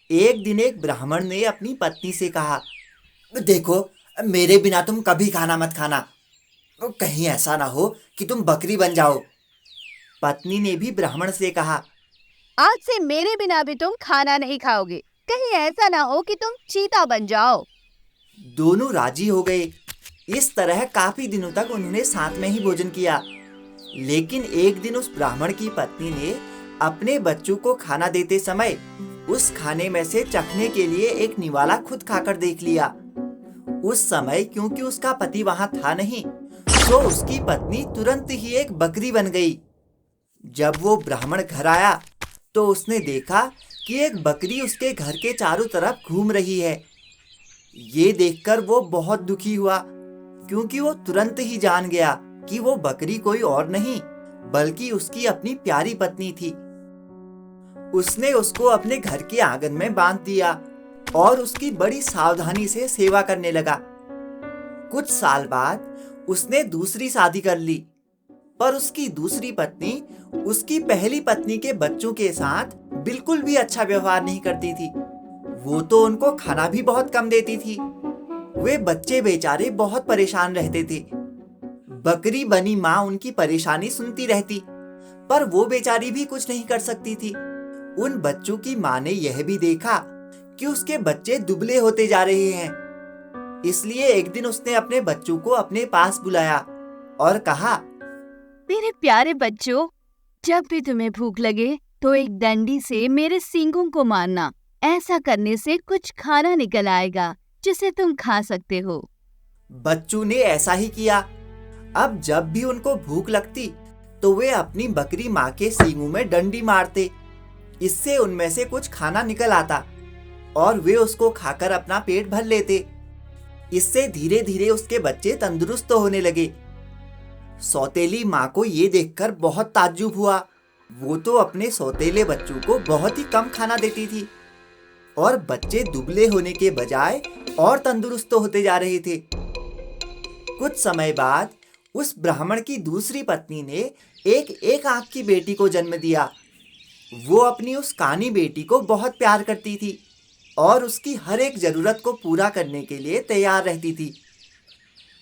एक दिन एक ब्राह्मण ने अपनी पत्नी से कहा, देखो, मेरे बिना तुम कभी खाना मत खाना। कहीं ऐसा ना हो कि तुम बकरी बन जाओ। पत्नी ने भी ब्राह्मण से कहा। आज से मेरे बिना भी तुम खाना नहीं खाओगे। कहीं ऐसा ना हो कि तुम चीता बन जाओ। दोनों राजी हो गए। इस तरह काफी दिनों तक उन्होंने साथ में ही भोजन किया। लेकिन एक दिन उस ब्राह्मण की पत्नी ने अपने बच्चों को खाना देते समय उस खाने में से चखने के लिए एक निवाला खुद खाकर देख लिया। उस समय क्योंकि उसका पति वहां था नहीं, तो उसकी पत्नी तुरंत ही एक बकरी बन गई। जब वो ब्राह्मण घर आया तो उसने देखा कि एक बकरी उसके घर के चारों तरफ घूम रही है। ये देखकर वो बहुत दुखी हुआ, क्योंकि वो तुरंत ही जान गया कि वो बकरी कोई और नहीं बल्कि उसकी अपनी प्यारी पत्नी थी। उसने उसको अपने घर के आंगन में बांध दिया और उसकी बड़ी सावधानी से सेवा करने लगा। कुछ साल बाद उसने दूसरी शादी कर ली, पर उसकी दूसरी पत्नी उसकी पहली पत्नी के बच्चों के साथ बिल्कुल भी अच्छा व्यवहार नहीं करती थी। वो तो उनको खाना भी बहुत कम देती थी। वे बच्चे बेचारे बहुत परेशान रहते थे। बकरी बनी माँ उनकी परेशानी सुनती रहती, पर वो बेचारी भी कुछ नहीं कर सकती थी। उन बच्चों की माँ ने यह भी देखा कि उसके बच्चे दुबले होते जा रहे हैं। इसलिए एक दिन उसने अपने बच्चों को अपने पास बुलाया और कहा, मेरे प्यारे बच्चों, जब भी तुम्हें भूख लगे तो एक डंडी से मेरे सींगों को मारना। ऐसा करने से कुछ खाना निकल आएगा जिसे तुम खा सकते हो। बच्चों ने ऐसा ही किया। अब जब भी उनको भूख लगती तो वे अपनी बकरी माँ के सींगों में डंडी मारते। इससे उनमें से कुछ खाना निकल आता और वे उसको खाकर अपना पेट भर लेते। इससे धीरे धीरे उसके बच्चे तंदुरुस्त होने लगे। सौतेली माँ को ये देखकर बहुत ताज्जुब हुआ। वो तो अपने सौतेले बच्चों को बहुत ही कम खाना देती थी और बच्चे दुबले होने के बजाय और तंदुरुस्त होते जा रहे थे। कुछ समय बाद उस ब्राह्मण की दूसरी पत्नी ने एक आंख की बेटी को जन्म दिया। वो अपनी उस कानी बेटी को बहुत प्यार करती थी और उसकी हर एक जरूरत को पूरा करने के लिए तैयार रहती थी।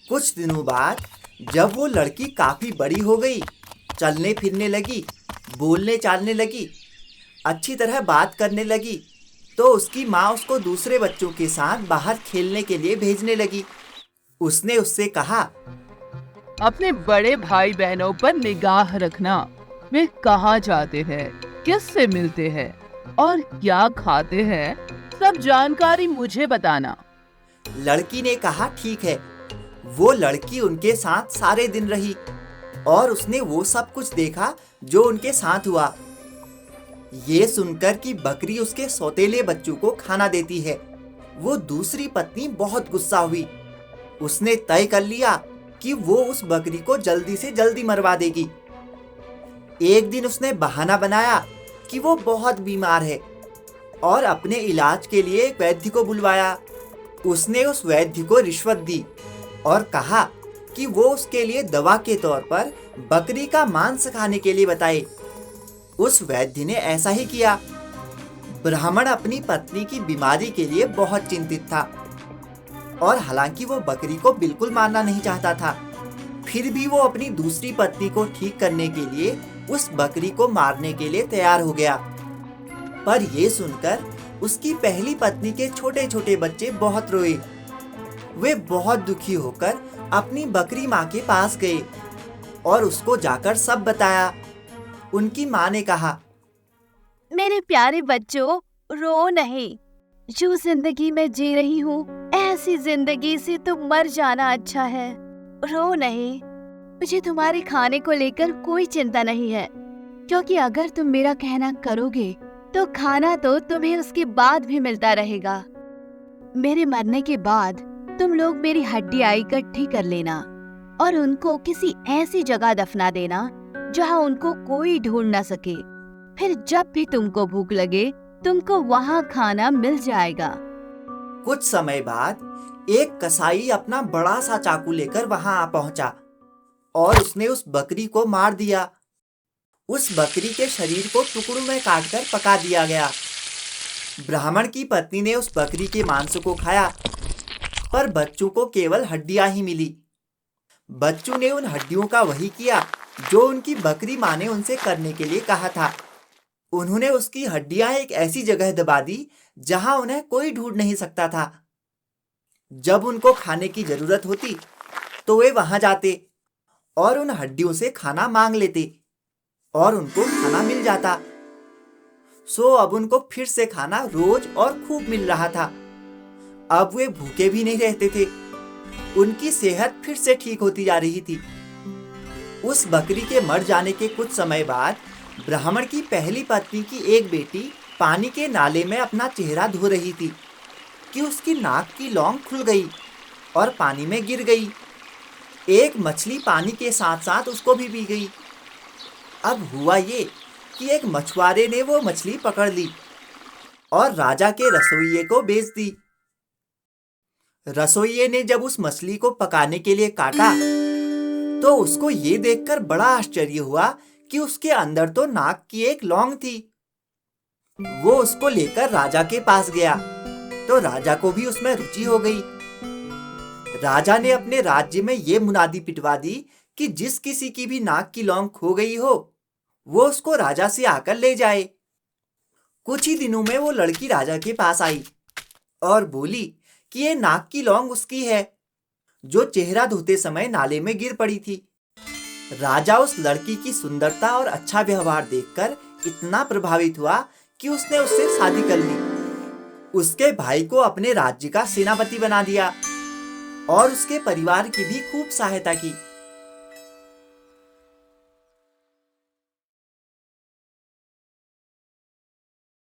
कुछ दिनों बाद जब वो लड़की काफी बड़ी हो गई, चलने फिरने लगी, बोलने चालने लगी, अच्छी तरह बात करने लगी, तो उसकी माँ उसको दूसरे बच्चों के साथ बाहर खेलने के लिए भेजने लगी। उसने उससे कहा, अपने बड़े भाई बहनों पर निगाह रखना। वे कहाँ जाते हैं, किससे मिलते हैं और क्या खाते हैं, सब जानकारी मुझे बताना। लड़की ने कहा, ठीक है। वो लड़की उनके साथ सारे दिन रही और उसने वो सब कुछ देखा जो उनके साथ हुआ। ये सुनकर कि बकरी उसके सौतेले बच्चों को खाना देती है, वो दूसरी पत्नी बहुत गुस्सा हुई। उसने तय कर लिया कि वो उस बकरी को जल्दी से जल्दी मरवा देगी। एक दिन उसने बहाना बनाया कि वो बहुत बीमार है और अपने इलाज के लिए एक वैद्य को बुलवाया। उसने उस वैद्य को रिश्वत दी और कहा कि वो उसके लिए दवा के तौर पर बकरी का मांस खाने के लिए बताए। उस वैद्य ने ऐसा ही किया। ब्राह्मण अपनी पत्नी की बीमारी के लिए बहुत चिंतित था और हालांकि वो बकरी को बिल्कुल मारना नहीं चाहता था, फिर भी वो अपनी दूसरी पत्नी को ठीक करने के लिए उस बकरी को मारने के लिए तैयार हो गया। पर यह सुनकर उसकी पहली पत्नी के छोटे छोटे बच्चे बहुत रोए। वे बहुत दुखी होकर अपनी बकरी माँ के पास गए और उसको जाकर सब बताया। उनकी माँ ने कहा, मेरे प्यारे बच्चों, रो नहीं। जो जिंदगी मैं जी रही हूँ, ऐसी जिंदगी से तो मर जाना अच्छा है। रो नहीं। मुझे तुम्हारे खाने को लेकर कोई चिंता नहीं है, क्योंकि अगर तुम मेरा कहना करोगे तो खाना तो तुम्हें उसके बाद भी मिलता रहेगा। मेरे मरने के बाद तुम लोग मेरी हड्डियां इकट्ठी कर लेना और उनको किसी ऐसी जगह दफना देना जहाँ उनको कोई ढूंढ ना सके। फिर जब भी तुमको भूख लगे, तुमको वहाँ खाना मिल जाएगा। कुछ समय बाद एक कसाई अपना बड़ा सा चाकू लेकर वहां आ पहुंचा और उसने उस बकरी को मार दिया। उस बकरी के शरीर को टुकड़ों में काटकर पका दिया गया। ब्राह्मण की पत्नी ने उस बकरी के मांस को खाया, पर बच्चों को केवल हड्डियां ही मिली। बच्चों ने उन हड्डियों का वही किया जो उनकी बकरी माँ ने उनसे करने के लिए कहा था। उन्होंने उसकी हड्डियां एक ऐसी जगह दबा दी जहां उन्हें कोई ढूंढ नहीं सकता था। जब उनको खाने की जरूरत होती तो वे वहां जाते और उन हड्डियों से खाना मांग लेते और उनको खाना मिल जाता। सो अब उनको फिर से खाना रोज और खूब मिल रहा था। अब वे भूखे भी नहीं रहते थे। उनकी सेहत फिर से ठीक होती जा रही थी। उस बकरी के मर जाने के कुछ समय बाद ब्राह्मण की पहली पत्नी की एक बेटी पानी के नाले में अपना चेहरा धो रही थी कि उसकी नाक की लौंग खुल गई और पानी में गिर गई। एक मछली पानी के साथ साथ उसको भी पी गई। अब हुआ ये कि एक मछुआरे ने वो मछली पकड़ ली और राजा के रसोइये को बेच दी। रसोइये ने जब उस मछली को पकाने के लिए काटा तो उसको ये देखकर बड़ा आश्चर्य हुआ कि उसके अंदर तो नाक की एक लौंग थी। वो उसको लेकर राजा के पास गया तो राजा को भी उसमें रुचि हो गई। राजा ने अपने राज्य में ये मुनादी पिटवा दी कि जिस किसी की भी नाक की लौंग खो गई हो वो उसको राजा से आकर ले जाए। कुछ ही दिनों में वो लड़की राजा के पास आई और बोली कि ये नाक की लौंग उसकी है जो चेहरा धोते समय नाले में गिर पड़ी थी। राजा उस लड़की की सुंदरता और अच्छा व्यवहार देखकर इतना प्रभावित हुआ कि उसने उससे शादी कर ली। उसके भाई को अपने राज्य का सेनापति बना दिया और उसके परिवार की भी खूब सहायता की।